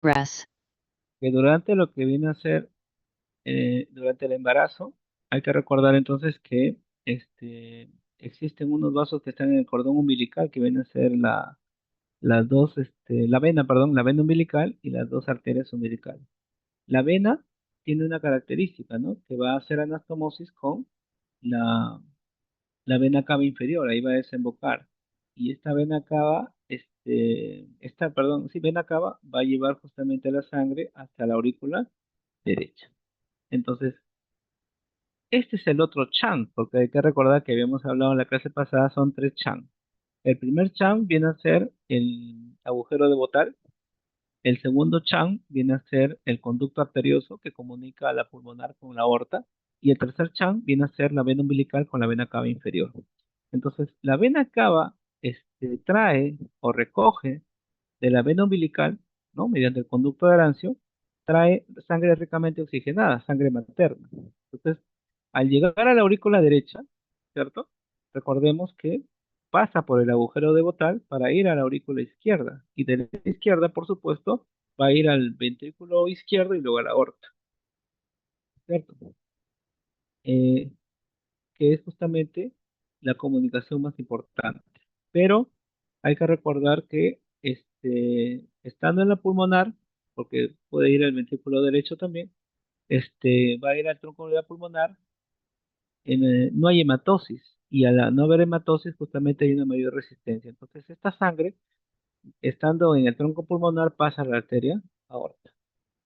Breath. Que durante lo que viene a ser, durante el embarazo, hay que recordar entonces que existen unos vasos que están en el cordón umbilical, que vienen a ser las dos, la vena, perdón, la vena umbilical y las dos arterias umbilicales. La vena tiene una característica, ¿no? Que va a hacer anastomosis con la, la vena cava inferior, ahí va a desembocar. Y esta vena cava, perdón, sí, vena cava va a llevar justamente la sangre hasta la aurícula derecha. Entonces, este es el otro chunk, porque hay que recordar que habíamos hablado en la clase pasada, son tres chunks. El primer chunk viene a ser el agujero de Bottal. El segundo chunk viene a ser el conducto arterioso que comunica a la pulmonar con la aorta. Y el tercer chunk viene a ser la vena umbilical con la vena cava inferior. Entonces, la vena cava trae o recoge de la vena umbilical, ¿no? Mediante el conducto de Arancio, trae sangre ricamente oxigenada, sangre materna. Entonces, al llegar a la aurícula derecha, ¿cierto? Recordemos que pasa por el agujero de Bottal para ir a la aurícula izquierda. Y de la izquierda, por supuesto, va a ir al ventrículo izquierdo y luego a la aorta, ¿cierto? Eh, que es justamente la comunicación más importante. Pero hay que recordar que estando en la pulmonar, porque puede ir al ventrículo derecho también, va a ir al tronco de la pulmonar, no hay hematosis, y al no haber hematosis justamente hay una mayor resistencia. Entonces esta sangre, estando en el tronco pulmonar, pasa a la arteria aorta.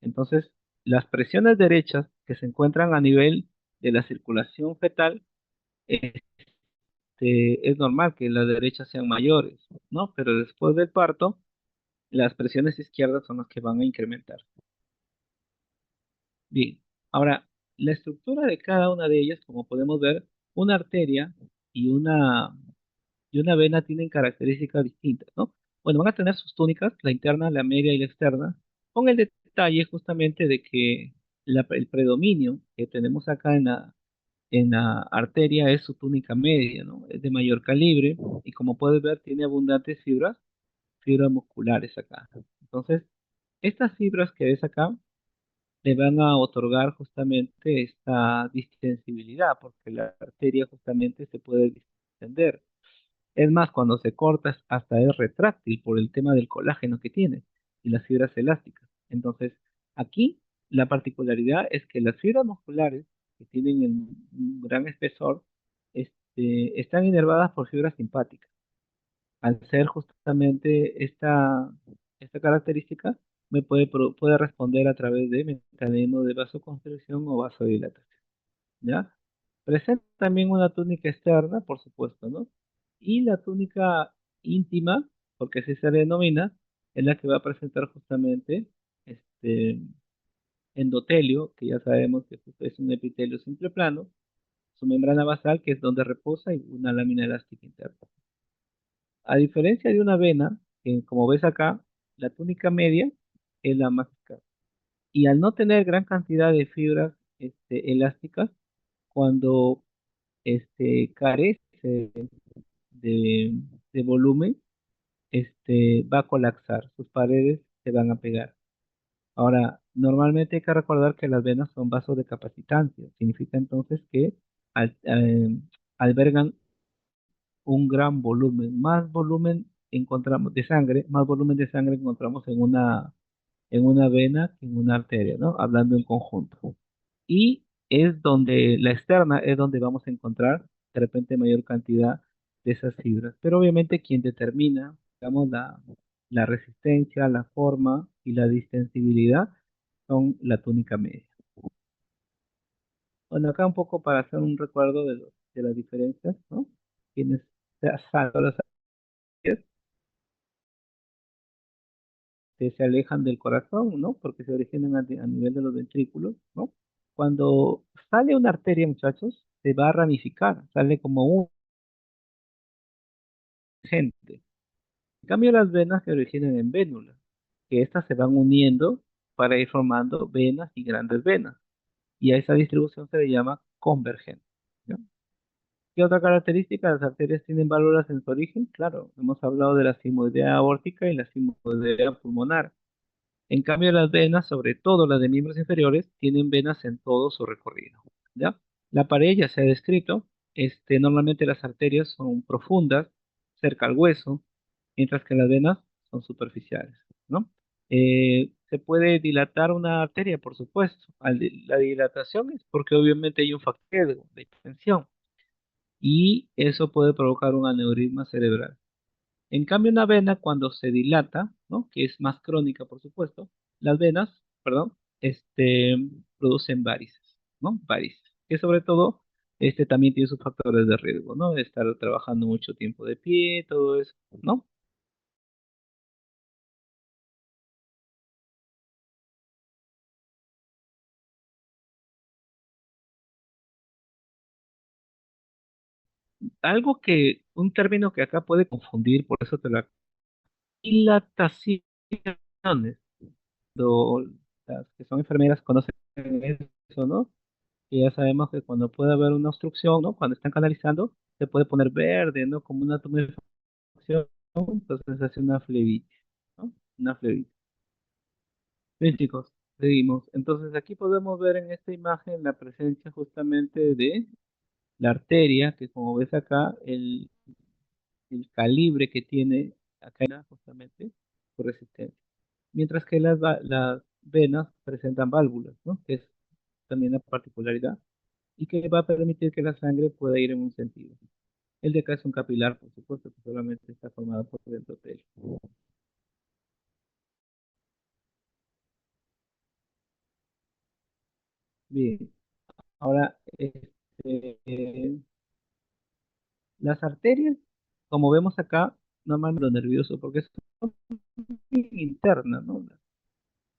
Entonces, las presiones derechas que se encuentran a nivel de la circulación fetal, es normal que las derechas sean mayores, ¿no? Pero después del parto, las presiones izquierdas son las que van a incrementar. Bien, ahora, la estructura de cada una de ellas, como podemos ver, una arteria y una vena tienen características distintas, ¿no? Bueno, van a tener sus túnicas, la interna, la media y la externa, con el detalle justamente de que el predominio que tenemos acá en la arteria es su túnica media, ¿no? Es de mayor calibre y como puedes ver tiene abundantes fibras musculares acá. Entonces, estas fibras que ves acá le van a otorgar justamente esta distensibilidad, porque la arteria justamente se puede distender. Es más, cuando se corta hasta es retráctil por el tema del colágeno que tiene y las fibras elásticas. Entonces, aquí la particularidad es que las fibras musculares que tienen un gran espesor están inervadas por fibras simpáticas. Al ser justamente esta característica, puede responder a través de mecanismos de vasoconstricción o vasodilatación. ¿Ya? Presenta también una túnica externa, por supuesto, ¿no? Y la túnica íntima, porque así se le denomina, es la que va a presentar justamente este endotelio, que ya sabemos que es un epitelio simple plano, su membrana basal, que es donde reposa, y una lámina elástica interna. A diferencia de una vena, que como ves acá, la túnica media es la más escasa. Y al no tener gran cantidad de fibras elásticas, cuando carece de, de volumen, va a colapsar, sus paredes se van a pegar. Ahora, normalmente hay que recordar que las venas son vasos de capacitancia, significa entonces que albergan un gran volumen, más volumen encontramos de sangre, más volumen de sangre encontramos en una vena que en una arteria, ¿no? Hablando en conjunto. Y es donde la externa es donde vamos a encontrar de repente mayor cantidad de esas fibras. Pero obviamente quien determina, digamos, la resistencia, la forma y la distensibilidad son la túnica media. Bueno, acá un poco para hacer un recuerdo de las diferencias, ¿no? Quienes salvo las arterias se alejan del corazón, ¿no? Porque se originan a nivel de los ventrículos, ¿no? Cuando sale una arteria, muchachos, se va a ramificar, sale como un gente. En cambio, las venas se originan en vénulas, que estas se van uniendo para ir formando venas y grandes venas. Y a esa distribución se le llama convergente. ¿No? ¿Qué otra característica? Las arterias tienen válvulas en su origen. Claro, hemos hablado de la sigmoidea aórtica y la sigmoidea pulmonar. En cambio, las venas, sobre todo las de miembros inferiores, tienen venas en todo su recorrido, ¿ya? La pared ya se ha descrito, normalmente las arterias son profundas, cerca al hueso, mientras que las venas son superficiales, ¿no? Se puede dilatar una arteria, por supuesto. La dilatación es porque obviamente hay un factor de extensión y eso puede provocar un aneurisma cerebral. En cambio, una vena cuando se dilata, ¿no? Que es más crónica, por supuesto, las venas, perdón, producen varices, ¿no? Varices, que sobre todo, también tiene sus factores de riesgo, ¿no? De estar trabajando mucho tiempo de pie, todo eso, ¿no? Un término que acá puede confundir, por eso te la dilataciones, lo- las que son enfermeras conocen eso, ¿no? Y ya sabemos que cuando puede haber una obstrucción, ¿no? Cuando están canalizando, se puede poner verde, ¿no? Como una tumefacción, entonces hace una flebitis, ¿no? Una flebitis. Bien, chicos, seguimos. Entonces aquí podemos ver en esta imagen la presencia justamente de la arteria, que como ves acá, el calibre que tiene acá justamente su resistencia. Mientras que las venas presentan válvulas, ¿no? Que es también la particularidad y que va a permitir que la sangre pueda ir en un sentido. El de acá es un capilar, por supuesto, que solamente está formado por el endotelio. Bien, ahora, las arterias, como vemos acá, normalmente lo nervioso, porque son internas, ¿no?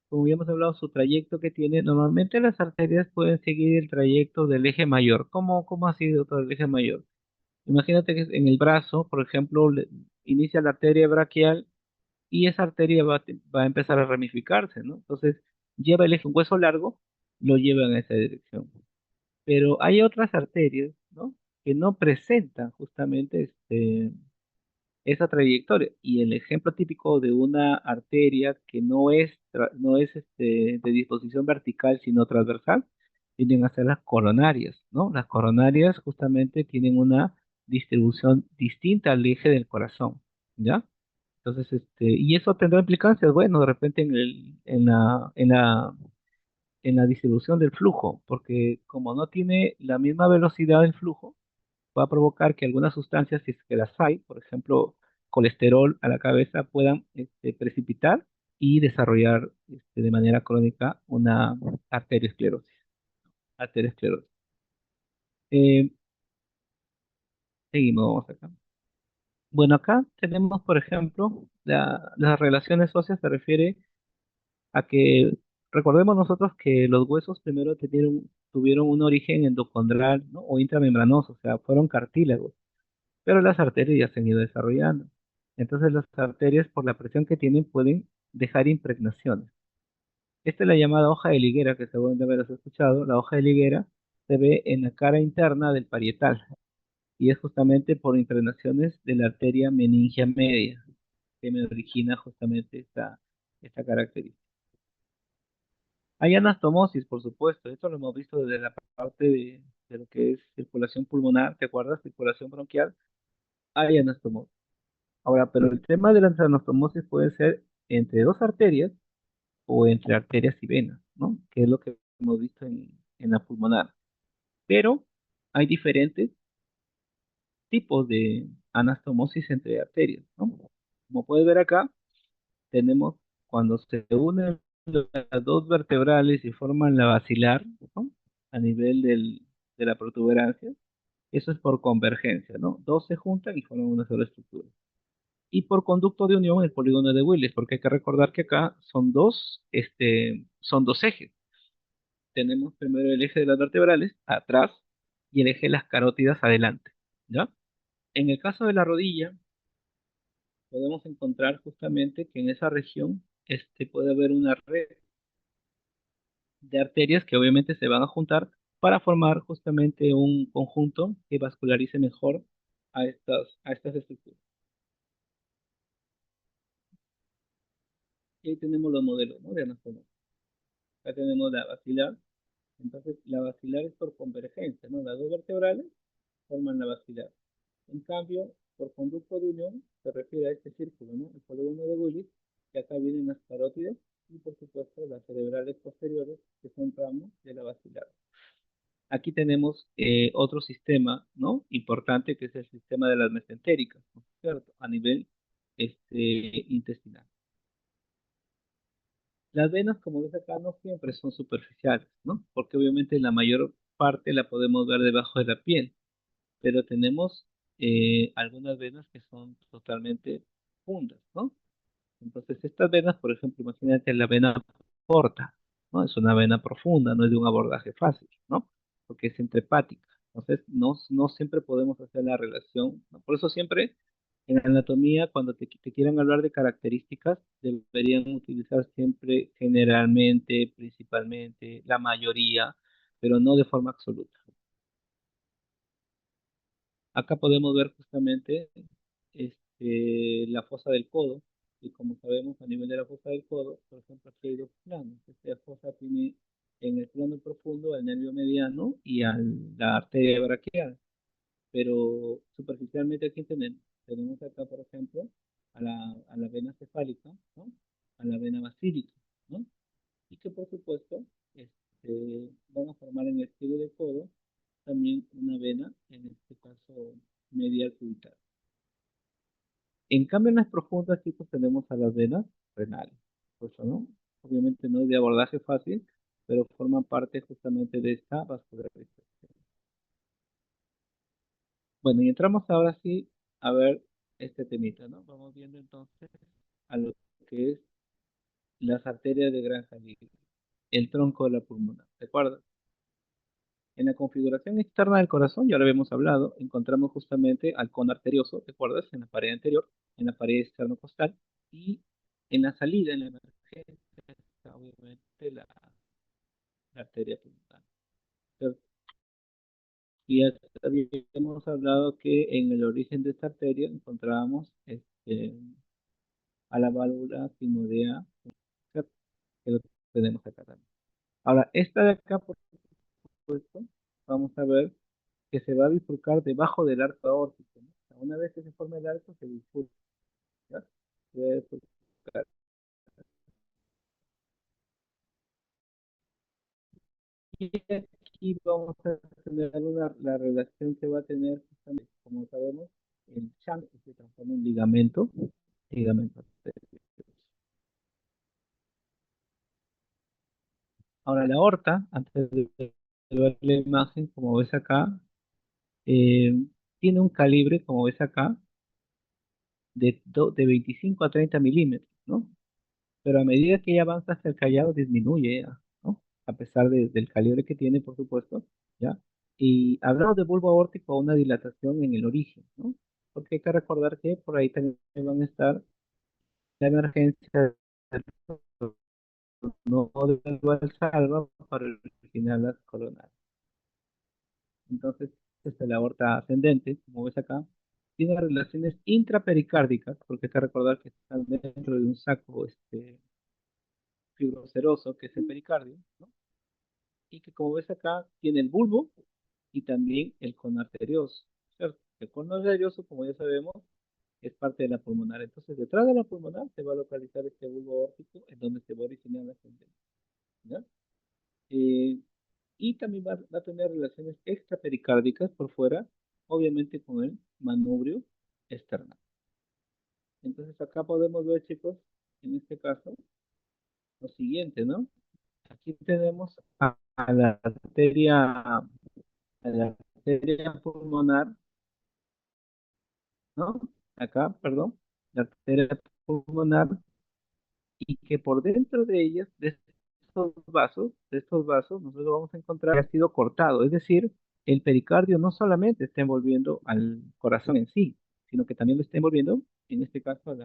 Como ya hemos hablado, su trayecto que tiene, normalmente las arterias pueden seguir el trayecto del eje mayor. ¿Cómo ha sido todo el eje mayor? Imagínate que en el brazo, por ejemplo, inicia la arteria braquial y esa arteria va a empezar a ramificarse, ¿no? Entonces, lleva el eje, un hueso largo, lo lleva en esa dirección. Pero hay otras arterias, ¿no? Que no presentan justamente esa trayectoria. Y el ejemplo típico de una arteria que no es de disposición vertical, sino transversal, tienden a ser las coronarias, ¿no? Las coronarias justamente tienen una distribución distinta al eje del corazón, ¿ya? Entonces, y eso tendrá implicancias, bueno, de repente en la distribución del flujo, porque como no tiene la misma velocidad del flujo, va a provocar que algunas sustancias, si es que las hay, por ejemplo, colesterol a la cabeza, puedan precipitar y desarrollar de manera crónica una arteriosclerosis. Arteriosclerosis. Eh, Seguimos, vamos acá. Bueno, acá tenemos, por ejemplo, las relaciones óseas se refiere a que recordemos nosotros que los huesos primero tuvieron un origen endocondral, ¿no? O intramembranoso, o sea, fueron cartílagos, pero las arterias ya se han ido desarrollando. Entonces las arterias, por la presión que tienen, pueden dejar impregnaciones. Esta es la llamada hoja de liguera, que según de haberás escuchado. La hoja de liguera se ve en la cara interna del parietal y es justamente por impregnaciones de la arteria meningia media que me origina justamente esta característica. Hay anastomosis, por supuesto. Esto lo hemos visto desde la parte de lo que es circulación pulmonar, ¿te acuerdas? Circulación bronquial. Hay anastomosis. Ahora, pero el tema de la anastomosis puede ser entre dos arterias o entre arterias y venas, ¿no? Que es lo que hemos visto en la pulmonar. Pero hay diferentes tipos de anastomosis entre arterias, ¿no? Como puedes ver acá, tenemos cuando se unen las dos vertebrales y forman la basilar, ¿no? A nivel de la protuberancia, eso es por convergencia, ¿no? Dos se juntan y forman una sola estructura. Y por conducto de unión el polígono de Willis, porque hay que recordar que acá son dos ejes. Tenemos primero el eje de las vertebrales atrás y el eje de las carótidas adelante, ¿ya? En el caso de la rodilla, podemos encontrar justamente que en esa región puede haber una red de arterias que obviamente se van a juntar para formar justamente un conjunto que vascularice mejor a estas estructuras. Y ahí tenemos los modelos, ¿no? De anatomía. Acá tenemos la basilar. Entonces, la basilar es por convergencia, ¿no? Las dos vertebrales forman la basilar. En cambio, por conducto de unión se refiere a este círculo, ¿no? El polígono de Willis, que acá vienen las carótidas y, por supuesto, las cerebrales posteriores, que son ramos de la basilar. Aquí tenemos otro sistema, ¿no? Importante, que es el sistema de las mesentéricas, ¿no? ¿Cierto? A nivel intestinal. Las venas, como ves acá, no siempre son superficiales, ¿no? Porque obviamente la mayor parte la podemos ver debajo de la piel, pero tenemos algunas venas que son totalmente profundas, ¿no? Entonces, estas venas, por ejemplo, imagínate la vena porta, ¿no? Es una vena profunda, no es de un abordaje fácil, ¿no? Porque es entrepática. Entonces, no siempre podemos hacer la relación, ¿no? Por eso siempre en anatomía, cuando te quieran hablar de características, deberían utilizar siempre, generalmente, principalmente, la mayoría, pero no de forma absoluta. Acá podemos ver justamente la fosa del codo, y como sabemos a nivel de la fosa del codo, por ejemplo, aquí hay dos planos. Esta fosa tiene en el plano profundo al nervio mediano y a la arteria braquial, pero superficialmente aquí tenemos acá, por ejemplo, a la vena cefálica, ¿no? A la vena basílica, ¿no? Y que por supuesto van a formar en el cielo del codo también una vena, en este caso medial cubital. En cambio, en las profundas, chicos, tenemos a las venas renales. Pues, ¿no? Obviamente no es de abordaje fácil, pero forman parte justamente de esta vascularización. Bueno, y entramos ahora sí a ver este temita, ¿no? Vamos viendo entonces a lo que es las arterias de Granja Libre, el tronco de la pulmonar, ¿de acuerdo? En la configuración externa del corazón, ya lo habíamos hablado, encontramos justamente al cono arterioso, ¿te acuerdas? En la pared anterior, en la pared externo-costal, y en la salida, en la emergencia, está obviamente la arteria pulmonar. ¿Cierto? Y ya habíamos hablado que en el origen de esta arteria encontrábamos a la válvula sigmoidea, ¿cierto? Que lo tenemos acá también. Ahora, esta de acá, por supuesto, vamos a ver que se va a bifurcar debajo del arco aórtico, ¿no? O sea, una vez que se forma el arco, se bifurca, ¿ya? Se va a bifurcar. Y aquí vamos a tener la relación que va a tener, justamente, como sabemos, el shunt que se transforma en ligamento arterial. Ahora, la aorta, antes de ver la imagen, como ves acá, eh, tiene un calibre, como ves acá, de 25 a 30 milímetros, ¿no? Pero a medida que ella avanza hacia el callado, disminuye, ¿no? A pesar del calibre que tiene, por supuesto, ¿ya? Y hablamos de bulbo aórtico, una dilatación en el origen, ¿no? Porque hay que recordar que por ahí también van a estar la emergencia del no del salva para originar las coronarias. Entonces, la aorta ascendente, como ves acá, tiene relaciones intrapericárdicas, porque hay que recordar que están dentro de un saco fibroceroso, que es el pericardio, ¿no? Y que como ves acá, tiene el bulbo y también el cono arterioso, ¿cierto? El cono arterioso, como ya sabemos, es parte de la pulmonar. Entonces, detrás de la pulmonar se va a localizar este bulbo aórtico, en donde se va a originar la ascendencia, ¿ya? Eh, y también va a tener relaciones extrapericárdicas por fuera, obviamente con el manubrio externo. Entonces, acá podemos ver, chicos, en este caso, lo siguiente, ¿no? Aquí tenemos a la arteria pulmonar, ¿no? Acá, perdón, la arteria pulmonar, y que por dentro de ellas, de estos vasos, nosotros vamos a encontrar que ha sido cortado, es decir, el pericardio no solamente está envolviendo al corazón en sí, sino que también lo está envolviendo, en este caso,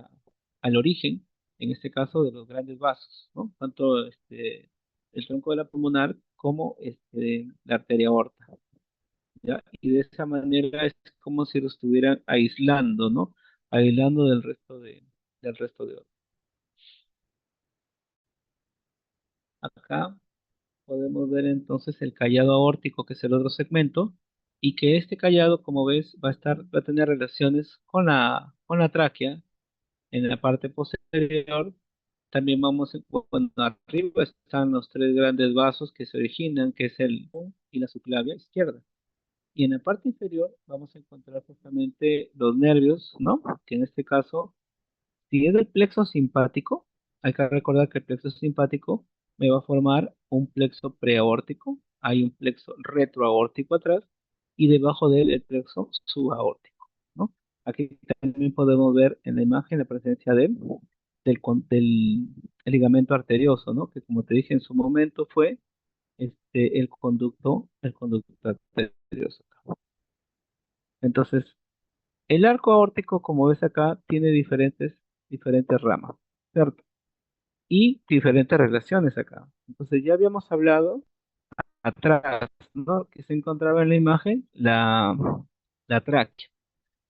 al origen, en este caso, de los grandes vasos, ¿no? Tanto el tronco de la pulmonar como la arteria aorta. ¿Ya? Y de esa manera es como si lo estuvieran aislando, ¿no? Aislando del resto de órganos. Acá podemos ver entonces el callado aórtico, que es el otro segmento, y que este callado, como ves, va a tener relaciones con la tráquea en la parte posterior. También bueno, arriba están los tres grandes vasos que se originan, que es el y la subclavia izquierda. Y en la parte inferior vamos a encontrar justamente los nervios, ¿no? Que en este caso, si es el plexo simpático, hay que recordar que el plexo simpático me va a formar un plexo preaórtico, hay un plexo retroaórtico atrás, y debajo de él el plexo subaórtico, ¿no? Aquí también podemos ver en la imagen la presencia del el ligamento arterioso, ¿no? Que como te dije en su momento fue el conducto arterioso. Entonces, el arco aórtico, como ves acá, tiene diferentes ramas, ¿cierto? Y diferentes relaciones acá. Entonces, ya habíamos hablado atrás, ¿no? Que se encontraba en la imagen la tráquea,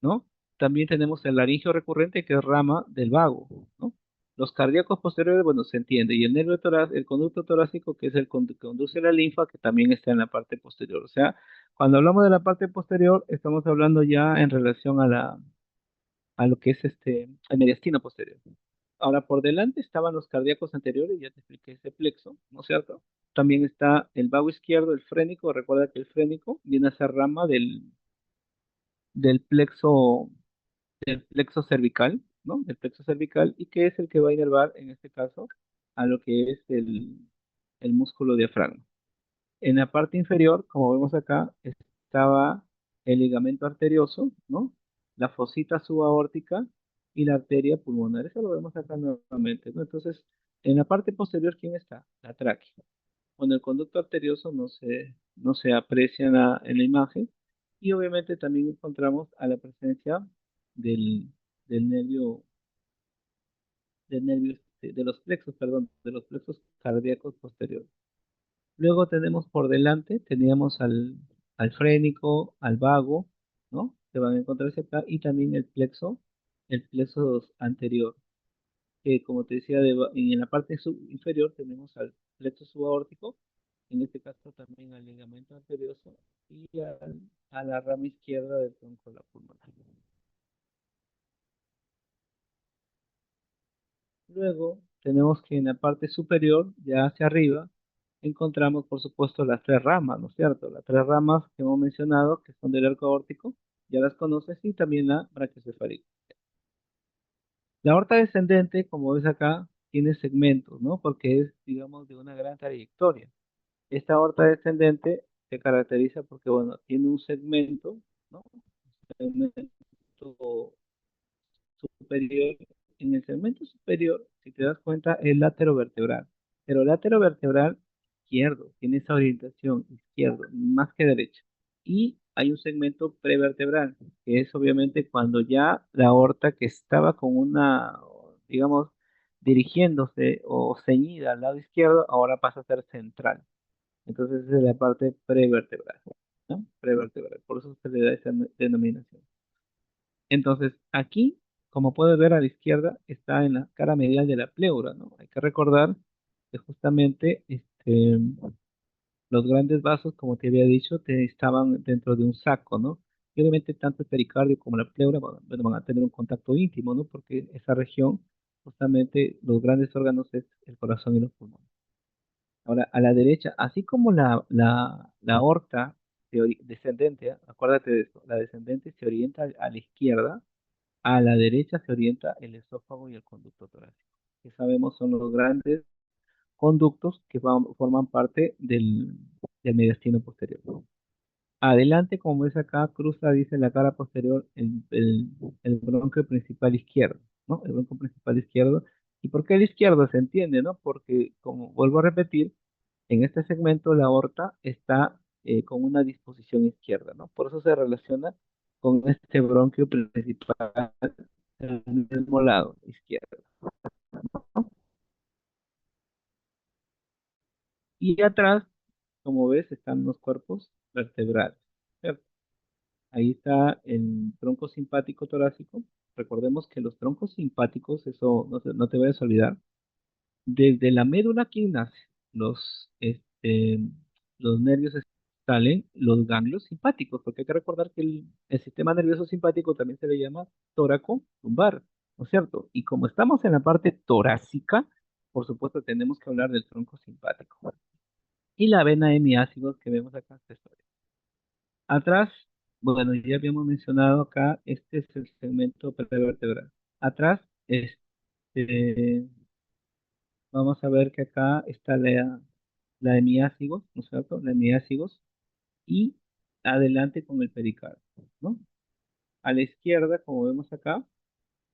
¿no? También tenemos el laringio recurrente, que es rama del vago, ¿no? Los cardíacos posteriores, bueno, se entiende, y el nervio torácico, el conducto torácico, que es el que conduce la linfa, que también está en la parte posterior. O sea, cuando hablamos de la parte posterior, estamos hablando ya en relación a lo que es el mediastino posterior. Ahora, por delante estaban los cardíacos anteriores, ya te expliqué ese plexo, ¿no es cierto? También está el vago izquierdo, el frénico. Recuerda que el frénico viene a ser rama del plexo del plexo cervical, ¿no? Del plexo cervical, y que es el que va a inervar, en este caso, a lo que es el músculo diafragma. En la parte inferior, como vemos acá, estaba el ligamento arterioso, ¿no? La fosita subaórtica y la arteria pulmonar. Eso lo vemos acá nuevamente, ¿no? Entonces, en la parte posterior, ¿quién está? La tráquea. Bueno, el conducto arterioso no se aprecia en la imagen, y obviamente también encontramos a la presencia del, del nervio, de los plexos, perdón, de los plexos cardíacos posteriores. Luego tenemos por delante, teníamos al frénico, al vago, ¿no? Que van a encontrarse acá, y también el plexo anterior, que como te decía, en la parte inferior tenemos al plexo subaórtico, en este caso también al ligamento arterioso y a la rama izquierda del tronco de la pulmonar. Luego tenemos que en la parte superior, ya hacia arriba, encontramos por supuesto las tres ramas, ¿no es cierto? Las tres ramas que hemos mencionado, que son del arco aórtico, ya las conoces, y también la brachiocefálica. La aorta descendente, como ves acá, tiene segmentos, ¿no? Porque es, digamos, de una gran trayectoria. Esta aorta descendente se caracteriza porque, bueno, tiene un segmento, ¿no? Segmento superior. En el segmento superior, si te das cuenta, es laterovertebral. Pero el laterovertebral izquierdo, tiene esa orientación izquierdo, más que derecha. Y hay un segmento prevertebral, que es obviamente cuando ya la aorta, que estaba con una, digamos, dirigiéndose o ceñida al lado izquierdo, ahora pasa a ser central. Entonces esa es la parte prevertebral, ¿no? Prevertebral, por eso se le da esa denominación. Entonces aquí, como puedes ver a la izquierda, está en la cara medial de la pleura, ¿no? Hay que recordar que justamente los grandes vasos, como te había dicho, estaban dentro de un saco, ¿no? Y obviamente tanto el pericardio como la pleura van a tener un contacto íntimo, ¿no? Porque esa región, justamente los grandes órganos es el corazón y los pulmones. Ahora, a la derecha, así como la aorta descendente, acuérdate de esto, la descendente se orienta a la izquierda, a la derecha se orienta el esófago y el conducto torácico, que sabemos son los grandes conductos que forman parte del mediastino posterior. Adelante, como ves acá, cruza, dice la cara posterior, el bronquio principal izquierdo, ¿no? El bronquio principal izquierdo. ¿Y por qué el izquierdo? Se entiende, ¿no? Porque, como vuelvo a repetir, en este segmento la aorta está con una disposición izquierda, ¿no? Por eso se relaciona con este bronquio principal del mismo lado, izquierdo, ¿no? Y atrás, como ves, están los cuerpos vertebrales, ¿cierto? Ahí está el tronco simpático torácico. Recordemos que los troncos simpáticos, eso no te vayas a olvidar, desde la médula, ¿quién nace? este, los nervios salen los ganglios simpáticos, porque hay que recordar que el sistema nervioso simpático también se le llama tóraco lumbar, ¿no es cierto? Y como estamos en la parte torácica, por supuesto tenemos que hablar del tronco simpático. Y la vena hemiácigos que vemos acá. Atrás, bueno, ya habíamos mencionado acá, este es el segmento prevertebral. Atrás, vamos a ver que acá está la hemiácigos, ¿no es cierto? La hemiácigos y adelante con el pericardio, ¿no? A la izquierda, como vemos acá,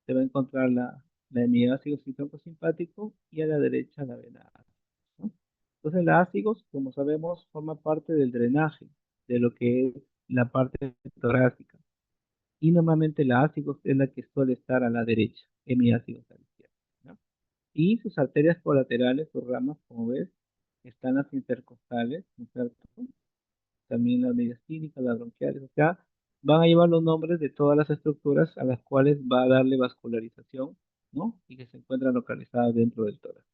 se va a encontrar la hemiácigos y tronco simpático y a la derecha la vena ácida, ¿no? Entonces la ácigos, como sabemos, forma parte del drenaje de lo que es la parte torácica. Y normalmente la ácigos es la que suele estar a la derecha, hemiácigos a la izquierda, ¿no? Y sus arterias colaterales, sus ramas, como ves, están las intercostales, ¿no es cierto? También las mediastínicas, las bronquiales, o sea, van a llevar los nombres de todas las estructuras a las cuales va a darle vascularización, ¿no? Y que se encuentran localizadas dentro del tórax.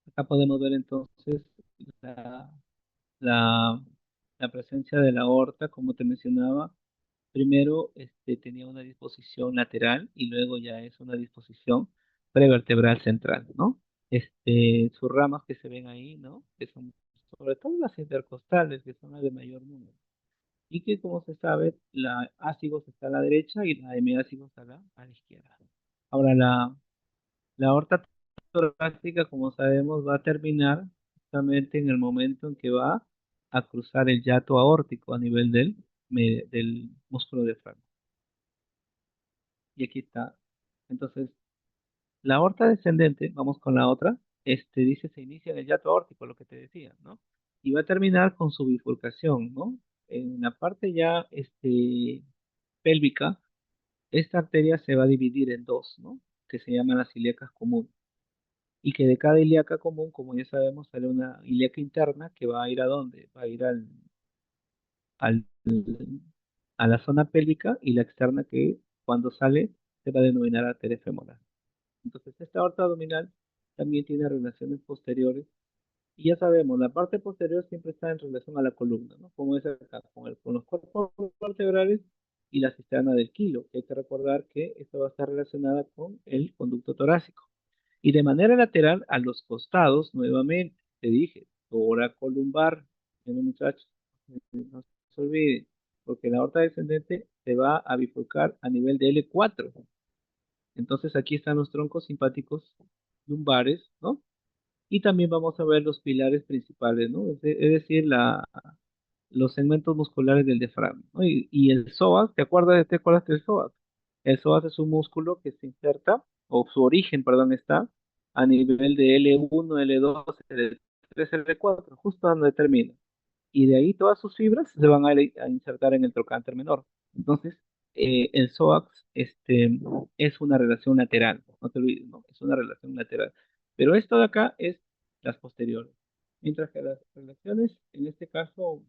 Acá podemos ver entonces la, la, la presencia de la aorta, como te mencionaba. Primero tenía una disposición lateral y luego ya es una disposición prevertebral central, ¿no? Sus ramas que se ven ahí, ¿no? Que son sobre todo las intercostales, que son las de mayor número. Y que como se sabe, la ácigos está a la derecha y la hemiácigos a la izquierda. Ahora, la aorta torácica, como sabemos, va a terminar justamente en el momento en que va a cruzar el yato aórtico a nivel del músculo diafragma. Y aquí está. Entonces, la aorta descendente, vamos con la otra, dice se inicia en el yato aórtico, lo que te decía, ¿no? Y va a terminar con su bifurcación, ¿no? En la parte ya pélvica, esta arteria se va a dividir en dos, ¿no? Que se llaman las ilíacas comunes. Y que de cada ilíaca común, como ya sabemos, sale una ilíaca interna que va a ir a dónde? Va a ir al, a la zona pélvica y la externa que cuando sale se va a denominar arteria femoral. Entonces, esta aorta abdominal también tiene relaciones posteriores. Y ya sabemos, la parte posterior siempre está en relación a la columna, ¿no? Como es acá, con los cuerpos vertebrales y la cisterna del kilo. Hay que recordar que esto va a estar relacionada con el conducto torácico. Y de manera lateral, a los costados, nuevamente, te dije, toracolumbar, muchachos, no se olviden, porque la aorta descendente se va a bifurcar a nivel de L4. Entonces aquí están los troncos simpáticos lumbares, ¿no? Y también vamos a ver los pilares principales, ¿no? Es decir, los segmentos musculares del diafragma, ¿no? Y el psoas, ¿te acuerdas del psoas? El psoas es un músculo que se inserta, o su origen, perdón, está a nivel de L1, L2, L3, L4, justo donde termina y de ahí todas sus fibras se van a insertar en el trocánter menor. Entonces, el psoas es una relación lateral, no te olvides, ¿no? Es una relación lateral. Pero esto de acá es las posteriores. Mientras que las relaciones, en este caso,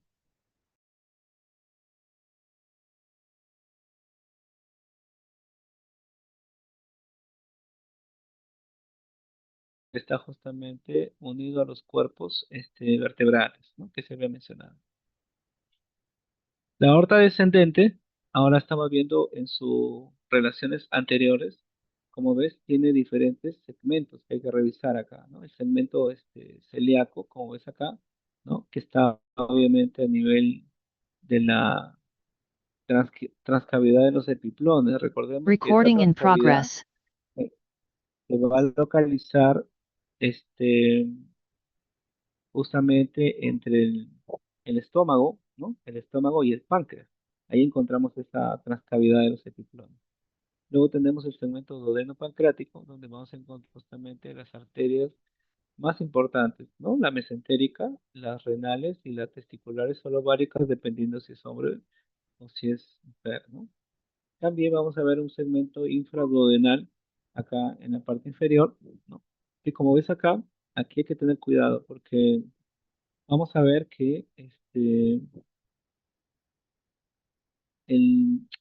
está justamente unido a los cuerpos vertebrales, ¿no? Que se había mencionado. La aorta descendente, ahora estamos viendo en sus relaciones anteriores, como ves, tiene diferentes segmentos que hay que revisar acá, ¿no? El segmento celíaco, como ves acá, ¿no? Que está obviamente a nivel de la transcavidad de los epiplones. Recordemos que esa Recording in transcavidad progress. eh, se va a localizar este, justamente entre el estómago, ¿no? El estómago y el páncreas. Ahí encontramos esa transcavidad de los epiplones. Luego tenemos el segmento duodeno-pancreático, donde vamos a encontrar justamente las arterias más importantes, ¿no? La mesentérica, las renales y las testiculares solo ováricas, dependiendo si es hombre o si es mujer, ¿no? También vamos a ver un segmento infraduodenal acá en la parte inferior, ¿no? Que como ves acá, aquí hay que tener cuidado porque vamos a ver que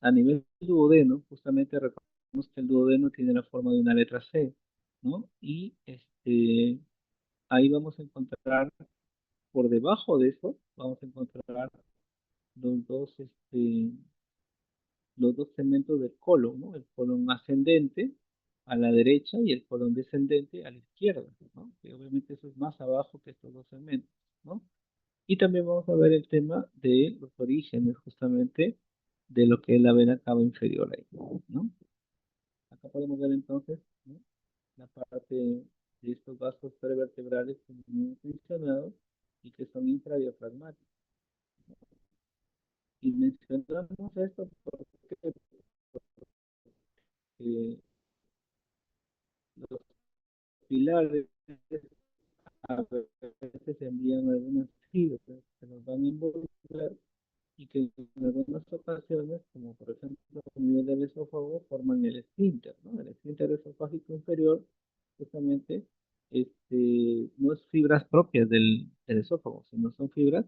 a nivel duodeno, justamente que el duodeno tiene la forma de una letra C, ¿no? Y ahí vamos a encontrar, por debajo de eso, vamos a encontrar los dos, los dos segmentos del colon, ¿no? El colon ascendente a la derecha y el colon descendente a la izquierda, ¿no? Que obviamente eso es más abajo que estos dos segmentos, ¿no? Y también vamos a ver el tema de los orígenes, justamente, de lo que es la vena cava inferior ahí, ¿no? Acá podemos ver entonces, ¿no? La parte de estos vasos prevertebrales que hemos mencionado y que son intradiafragmáticos. Y mencionamos esto porque los pilares a veces envían algunas fibras que nos van a involucrar y que en algunas ocasiones, como por ejemplo a nivel del esófago, forman el esfínter, ¿no? El esfínter esofágico inferior, justamente, no es fibras propias del esófago, sino son fibras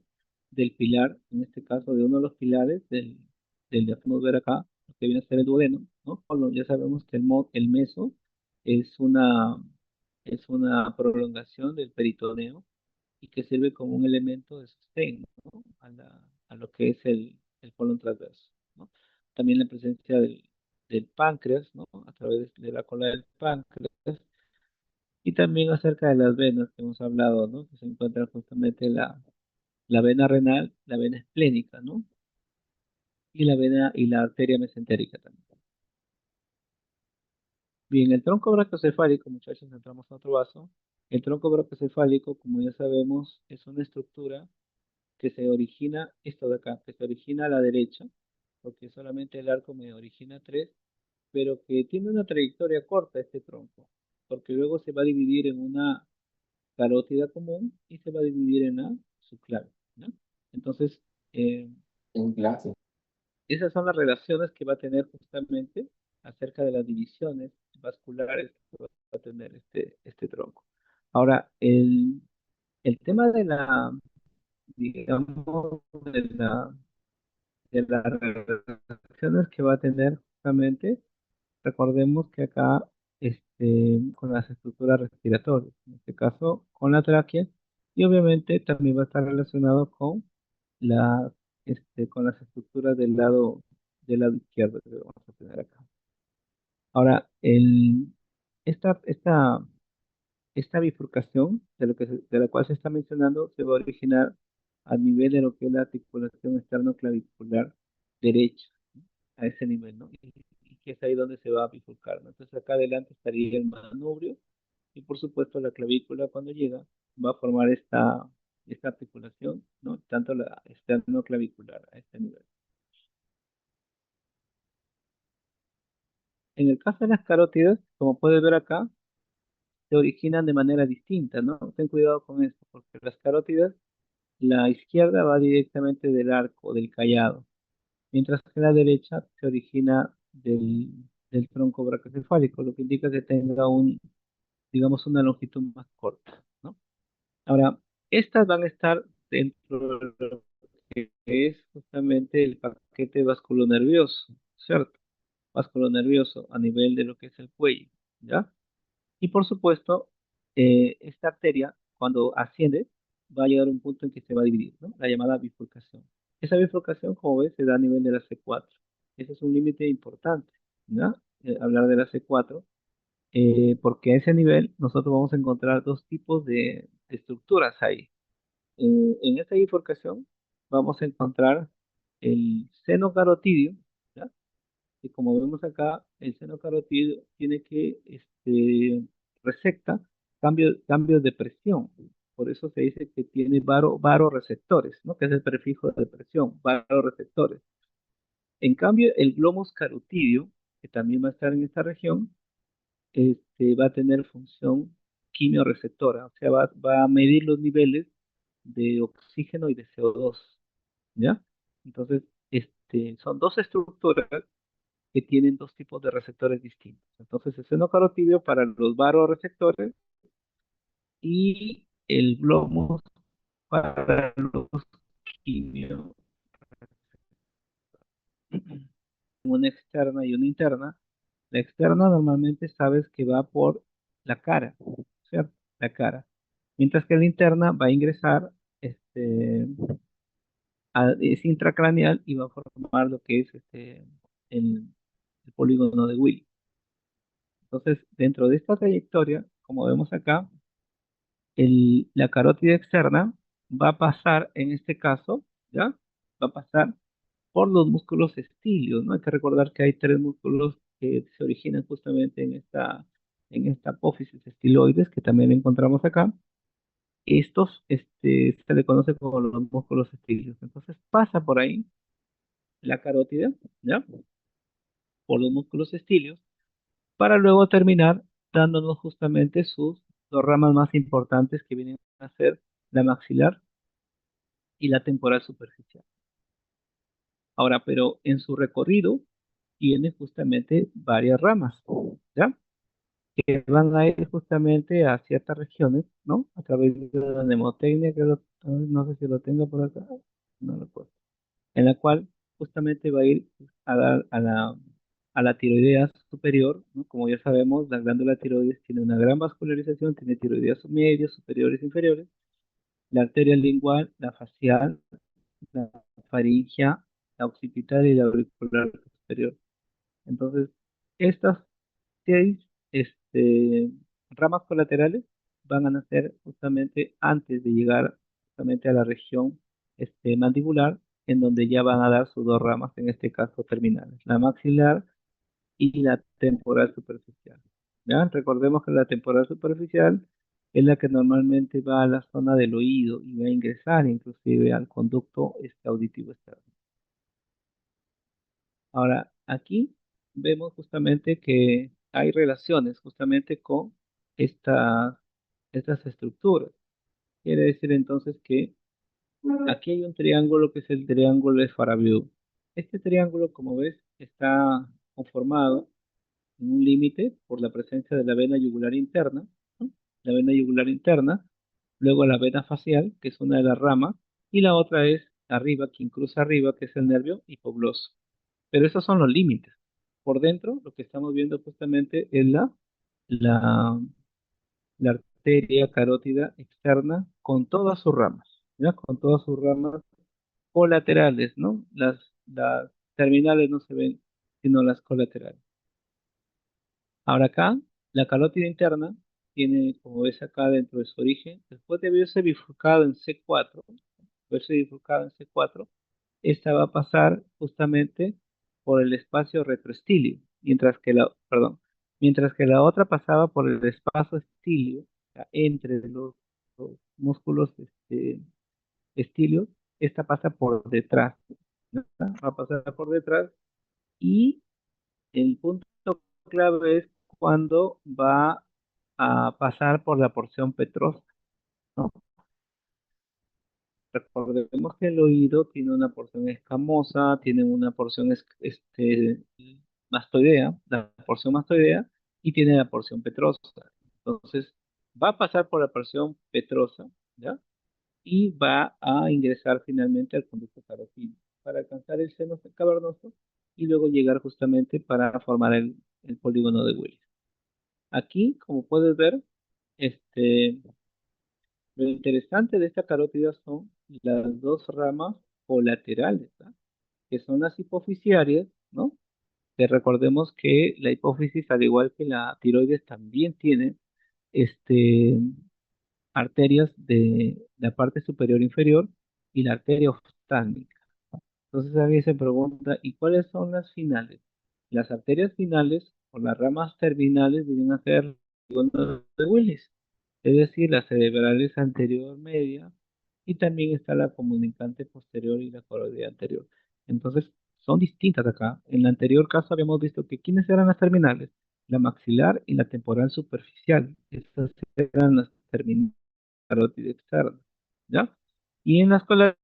del pilar, en este caso de uno de los pilares del ya podemos ver acá, lo que viene a ser el duodeno, ¿no? Ya sabemos que el meso es es una prolongación del peritoneo y que sirve como un elemento de sostén, ¿no? A lo que es el colon transverso, ¿no? También la presencia del páncreas, ¿no? A través de la cola del páncreas, y también acerca de las venas que hemos hablado, ¿no? Que se encuentra justamente la vena renal, la vena esplénica, ¿no? Y la vena y la arteria mesentérica también. Bien, el tronco brachocefálico, muchachos, entramos a otro vaso. El tronco brachocefálico, como ya sabemos, es una estructura que se origina, esto de acá, que se origina a la derecha, porque solamente el arco me origina tres, pero que tiene una trayectoria corta este tronco, porque luego se va a dividir en una carótida común y se va a dividir en la subclave, ¿no? Entonces, eh, En clase. esas son las relaciones que va a tener justamente acerca de las divisiones vasculares que va a tener este tronco. Ahora, el tema de digamos, de las relaciones que va a tener justamente, recordemos que acá, con las estructuras respiratorias, en este caso con la tráquea, y obviamente también va a estar relacionado con la, con las estructuras del lado izquierdo que vamos a tener acá. Ahora, esta, esta, esta bifurcación de la cual se está mencionando se va a originar a nivel de lo que es la articulación externo-clavicular derecha, a ese nivel, ¿no? Y que es ahí donde se va a bifurcar, ¿no? Entonces acá adelante estaría el manubrio y por supuesto la clavícula cuando llega va a formar esta articulación, ¿no? Tanto la externo-clavicular a este nivel. En el caso de las carótidas, como puedes ver acá, se originan de manera distinta, ¿no? Ten cuidado con esto, porque las carótidas, la izquierda va directamente del arco, del callado, mientras que la derecha se origina del tronco brachocefálico, lo que indica que tenga digamos, una longitud más corta, ¿no? Ahora, estas van a estar dentro de lo que es justamente el paquete vasculonervioso, ¿cierto? Vasculonervioso a nivel de lo que es el cuello, ¿ya? Y por supuesto, esta arteria, cuando asciende, va a llegar a un punto en que se va a dividir, ¿no? La llamada bifurcación. Esa bifurcación, como ves, se da a nivel de la C4. Ese es un límite importante, ¿no? Hablar de la C4, porque a ese nivel nosotros vamos a encontrar dos tipos de estructuras ahí. En esta bifurcación vamos a encontrar el seno carotidio, ¿ya? Y como vemos acá, el seno carotidio tiene que resecta cambios de presión. Por eso se dice que tiene varoreceptores, ¿no? Que es el prefijo de presión, varoreceptores. En cambio, el glomus carotidio, que también va a estar en esta región, va a tener función quimioreceptora, o sea, va a medir los niveles de oxígeno y de CO2, ¿ya? Entonces, son dos estructuras que tienen dos tipos de receptores distintos. Entonces, el seno carotidio para los varoreceptores y el glomus para los quimio, una externa y una interna. La externa normalmente sabes que va por la cara, ¿cierto? La cara. Mientras que la interna va a ingresar, es intracraneal y va a formar lo que es el, el polígono de Willis. Entonces, dentro de esta trayectoria, como vemos acá, la carótida externa va a pasar, en este caso, ¿ya? Va a pasar por los músculos estilios, ¿no? Hay que recordar que hay tres músculos que se originan justamente en esta apófisis estiloides, que también encontramos acá. Estos, se le conoce como los músculos estilios. Entonces pasa por ahí la carótida, ¿ya? Por los músculos estilios, para luego terminar dándonos justamente sus dos ramas más importantes que vienen a ser la maxilar y la temporal superficial. Ahora, pero en su recorrido tiene justamente varias ramas, ¿ya? Que van a ir justamente a ciertas regiones, ¿no? A través de la mnemotecnia, no sé si lo tengo por acá, no lo puedo, en la cual justamente va a ir a dar a la tiroidea superior, ¿no? Como ya sabemos, la glándula tiroides tiene una gran vascularización, tiene tiroideas medias, superiores, inferiores, la arteria lingual, la facial, la faringea, la occipital y la auricular superior. Entonces, estas seis ramas colaterales van a nacer justamente antes de llegar justamente a la región mandibular, en donde ya van a dar sus dos ramas, en este caso terminales, la maxilar y la temporal superficial. ¿Ya? Recordemos que la temporal superficial es la que normalmente va a la zona del oído y va a ingresar inclusive al conducto auditivo externo. Ahora, aquí vemos justamente que hay relaciones justamente con estas, estas estructuras. Quiere decir entonces que aquí hay un triángulo que es el triángulo de Farabiu. Este triángulo, como ves, está conformado en un límite por la presencia de la vena yugular interna, ¿no? La vena yugular interna, luego la vena facial, que es una de las ramas, y la otra es arriba, quien cruza arriba, que es el nervio hipogloso. Pero esos son los límites. Por dentro, lo que estamos viendo justamente es la, la arteria carótida externa con todas sus ramas, ¿ya? Con todas sus ramas colaterales, ¿no? Las terminales no se ven, sino las colaterales. Ahora acá, la carótida interna tiene, como ves acá dentro de su origen, después de haberse bifurcado en C4, esta va a pasar justamente por el espacio retroestilio, mientras que la otra pasaba por el espacio estilio, o sea, entre los músculos estilios, esta pasa por detrás, ¿no? Va a pasar por detrás y el punto clave es cuando va a pasar por la porción petrosa, ¿no? Recordemos que el oído tiene una porción escamosa, tiene una porción mastoidea, la porción mastoidea, y tiene la porción petrosa. Entonces, va a pasar por la porción petrosa, ¿ya? Y va a ingresar finalmente al conducto carotídeo para alcanzar el seno cavernoso y luego llegar justamente para formar el polígono de Willis. Aquí, como puedes ver, este, lo interesante de esta carótida son las dos ramas colaterales, ¿ah? Que son las hipofisiarias, ¿no? Que recordemos que la hipófisis, al igual que la tiroides, también tiene este, arterias de la parte superior e inferior y la arteria oftálmica. Entonces a mí se pregunta, ¿y cuáles son las finales? Las arterias finales o las ramas terminales vienen a ser polígonos de Willis, es decir, las cerebrales anterior media y también está la comunicante posterior y la coroidea anterior. Entonces son distintas acá. En el anterior caso habíamos visto que ¿quiénes eran las terminales? La maxilar y la temporal superficial. Estas eran las terminales carótida externa, ¿ya? Y en las colaterales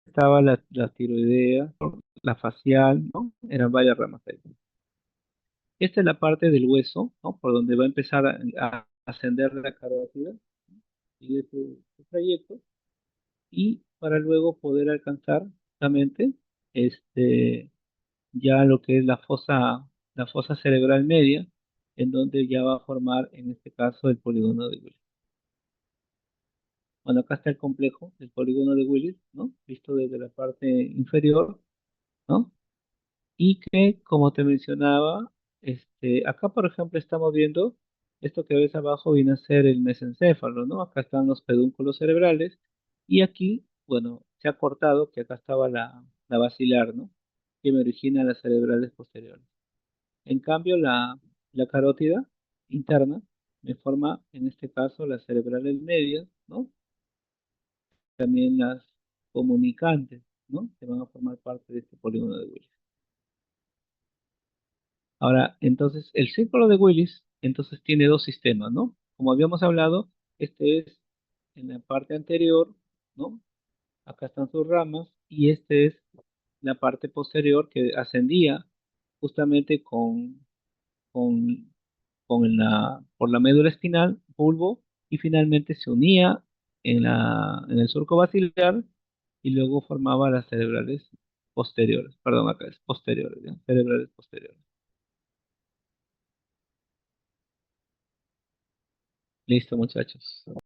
estaba la tiroidea, ¿no? La facial, ¿no? Eran varias ramas ahí. Esta es la parte del hueso, ¿no? Por donde va a empezar a ascender la carótida y su trayecto, y para luego poder alcanzar justamente este, ya lo que es la fosa cerebral media, en donde ya va a formar, en este caso, el polígono de Willis. Bueno, acá está el complejo, el polígono de Willis, ¿no? Visto desde la parte inferior, ¿no? Y que, como te mencionaba, acá, por ejemplo, estamos viendo esto que ves abajo viene a ser el mesencéfalo, ¿no? Acá están los pedúnculos cerebrales y aquí, bueno, se ha cortado, que acá estaba la basilar, ¿no? Que me origina las cerebrales posteriores. En cambio, la carótida interna me forma, en este caso, las cerebrales medias, ¿no? También las comunicantes, ¿no? Que van a formar parte de este polígono de Willis. Ahora, entonces, el círculo de Willis, entonces, tiene dos sistemas, ¿no? Como habíamos hablado, este es en la parte anterior, ¿no? Acá están sus ramas, y este es la parte posterior que ascendía justamente con, por la médula espinal, bulbo, y finalmente se unía en el surco basilar y luego formaba las cerebrales posteriores, perdón, acá es posteriores, ¿ya? Cerebrales posteriores. Listo, muchachos.